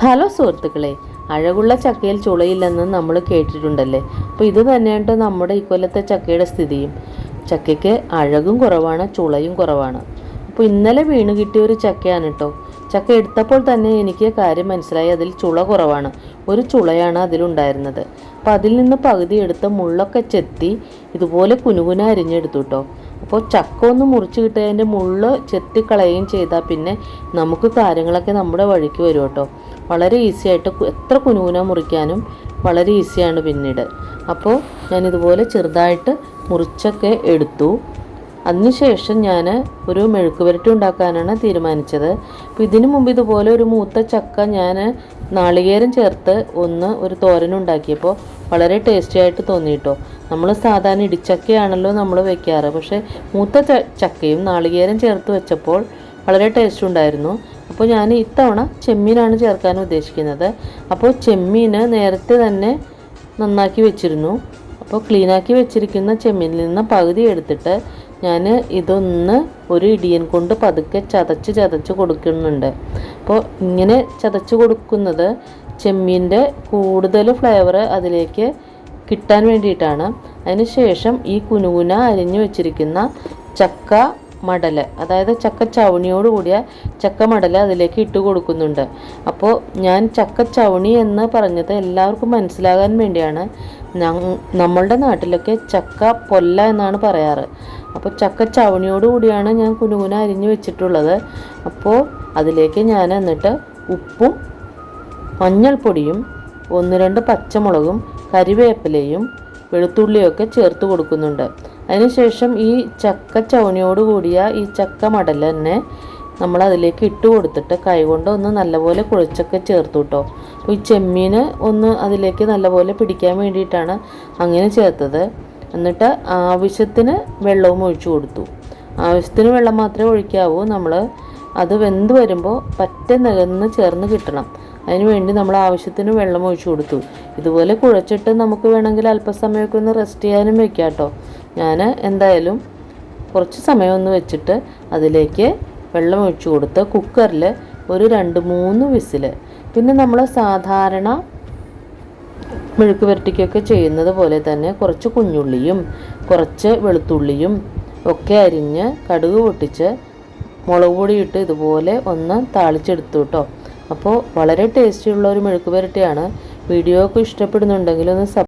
Hello സുഹൃത്തുക്കളെ, അഴകുള്ള ചക്കയിൽ ചുളയില്ലെന്ന് നമ്മൾ കേട്ടിട്ടുണ്ടല്ലേ. അപ്പോൾ ഇത് തന്നെയാണ് നമ്മുടെ ഇക്കൊല്ലത്തെ ചക്കയുടെ സ്ഥിതിയും. ചക്കയ്ക്ക് അഴകും കുറവാണ്, ചുളയും കുറവാണ്. അപ്പോൾ ഇന്നലെ വീണ് കിട്ടിയ ഒരു ചക്കയാണ് കേട്ടോ. ചക്ക എടുത്തപ്പോൾ തന്നെ എനിക്ക് കാര്യം മനസ്സിലായി, അതിൽ ചുള കുറവാണ്. ഒരു ചുളയാണ് അതിലുണ്ടായിരുന്നത്. അപ്പോൾ അതിൽ നിന്ന് പകുതി എടുത്ത് മുള്ളൊക്കെ ചെത്തി ഇതുപോലെ കുനുകുന അരിഞ്ഞെടുത്തു കേട്ടോ. അപ്പോൾ ചക്ക ഒന്ന് മുറിച്ച് കിട്ടിയതിൻ്റെ മുള്ള് ചെത്തിക്കളയുകയും ചെയ്താൽ പിന്നെ നമുക്ക് കാര്യങ്ങളൊക്കെ നമ്മുടെ വഴിക്ക് വരും കേട്ടോ. വളരെ ഈസി ആയിട്ട് എത്ര കുനുകുന മുറിക്കാനും വളരെ ഈസിയാണ് പിന്നീട്. അപ്പോൾ ഞാനിതുപോലെ ചെറുതായിട്ട് മുറിച്ചൊക്കെ എടുത്തു. അതിനുശേഷം ഞാൻ ഒരു മെഴുക്ക് പുരട്ടി ഉണ്ടാക്കാനാണ് തീരുമാനിച്ചത്. അപ്പോൾ ഇതിനു മുമ്പ് ഇതുപോലെ ഒരു മൂത്ത ചക്ക ഞാൻ നാളികേരം ചേർത്ത് ഒരു തോരനുണ്ടാക്കിയപ്പോൾ വളരെ ടേസ്റ്റി ആയിട്ട് തോന്നിയിട്ടോ. നമ്മൾ സാധാരണ ഇടിച്ചക്കയാണല്ലോ നമ്മൾ വെക്കാറ്, പക്ഷേ മൂത്ത ചക്കയും നാളികേരം ചേർത്ത് വെച്ചപ്പോൾ വളരെ ടേസ്റ്റ് ഉണ്ടായിരുന്നു. അപ്പോൾ ഞാൻ ഇത്തവണ ചെമ്മീനാണ് ചേർക്കാൻ ഉദ്ദേശിക്കുന്നത്. അപ്പോൾ ചെമ്മീന് നേരത്തെ തന്നെ നന്നാക്കി വെച്ചിരുന്നു. അപ്പോൾ ക്ലീനാക്കി വെച്ചിരിക്കുന്ന ചെമ്മീനിൽ നിന്ന് പകുതി എടുത്തിട്ട് ഞാൻ ഒരു ഇടിയൻ കൊണ്ട് പതുക്കെ ചതച്ച് കൊടുക്കുന്നുണ്ട്. അപ്പോൾ ഇങ്ങനെ ചതച്ച് കൊടുക്കുന്നത് ചെമ്മീൻ്റെ കൂടുതൽ ഫ്ലേവർ അതിലേക്ക് കിട്ടാൻ വേണ്ടിയിട്ടാണ്. അതിന് ശേഷം ഈ കുനുകുന അരിഞ്ഞു വെച്ചിരിക്കുന്ന ചക്ക മടൽ, അതായത് ചക്ക ചവണിയോട് കൂടിയ ചക്ക മടൽ അതിലേക്ക് ഇട്ട് കൊടുക്കുന്നുണ്ട്. അപ്പോൾ ഞാൻ ചക്ക ചവണി എന്ന് പറഞ്ഞത് എല്ലാവർക്കും മനസ്സിലാകാൻ വേണ്ടിയാണ്. നമ്മളുടെ നാട്ടിലൊക്കെ ചക്ക പൊല്ല എന്നാണ് പറയാറ്. അപ്പോൾ ചക്ക ചവണിയോട് കൂടിയാണ് ഞാൻ കുനുകുന അരിഞ്ഞു വെച്ചിട്ടുള്ളത്. അപ്പോൾ അതിലേക്ക് ഞാൻ എന്നിട്ട് ഉപ്പും മഞ്ഞൾപ്പൊടിയും 1-2 പച്ചമുളകും കരിവേപ്പിലയും വെളുത്തുള്ളിയൊക്കെ ചേർത്ത് കൊടുക്കുന്നുണ്ട്. അതിനുശേഷം ഈ ചക്ക ചവണിയോട് കൂടിയ ഈ ചക്ക മടൽ തന്നെ നമ്മൾ അതിലേക്ക് ഇട്ട് കൊടുത്തിട്ട് കൈകൊണ്ട് നല്ലപോലെ കുഴച്ചൊക്കെ ചേർത്തു കേട്ടോ. അപ്പോൾ ഈ ചെമ്മീന് അതിലേക്ക് നല്ലപോലെ പിടിക്കാൻ വേണ്ടിയിട്ടാണ് അങ്ങനെ ചേർത്തത്. എന്നിട്ട് ആവശ്യത്തിന് വെള്ളവും ഒഴിച്ചു കൊടുത്തു. ആവശ്യത്തിന് വെള്ളം മാത്രമേ ഒഴിക്കാവൂ. നമ്മൾ അത് വെന്ത് വരുമ്പോൾ പറ്റ നികന്ന് ചേർന്ന് കിട്ടണം. അതിനുവേണ്ടി നമ്മൾ ആവശ്യത്തിന് വെള്ളം ഒഴിച്ചു കൊടുത്തു. ഇതുപോലെ കുഴച്ചിട്ട് നമുക്ക് വേണമെങ്കിൽ അല്പസമയമൊക്കെ റെസ്റ്റ് ചെയ്യാനും വെക്കാം കേട്ടോ. ഞാൻ എന്തായാലും കുറച്ച് സമയം വെച്ചിട്ട് അതിലേക്ക് വെള്ളം ഒഴിച്ചു കൊടുത്ത് കുക്കറിൽ ഒരു 2-3 വിസിൽ. പിന്നെ നമ്മൾ സാധാരണ മെഴുക്ക് പുരട്ടിക്കൊക്കെ ചെയ്യുന്നത് പോലെ തന്നെ കുറച്ച് കുഞ്ഞുള്ളിയും കുറച്ച് വെളുത്തുള്ളിയും ഒക്കെ അരിഞ്ഞ് കടുക് പൊട്ടിച്ച് മുളക് പൊടി ഇട്ട് ഇതുപോലെ താളിച്ചെടുത്തു കേട്ടോ. അപ്പോൾ വളരെ ടേസ്റ്റിയുള്ള ഒരു മെഴുക്ക് പുരട്ടിയാണ്. വീഡിയോ ഒക്കെ ഇഷ്ടപ്പെടുന്നുണ്ടെങ്കിൽ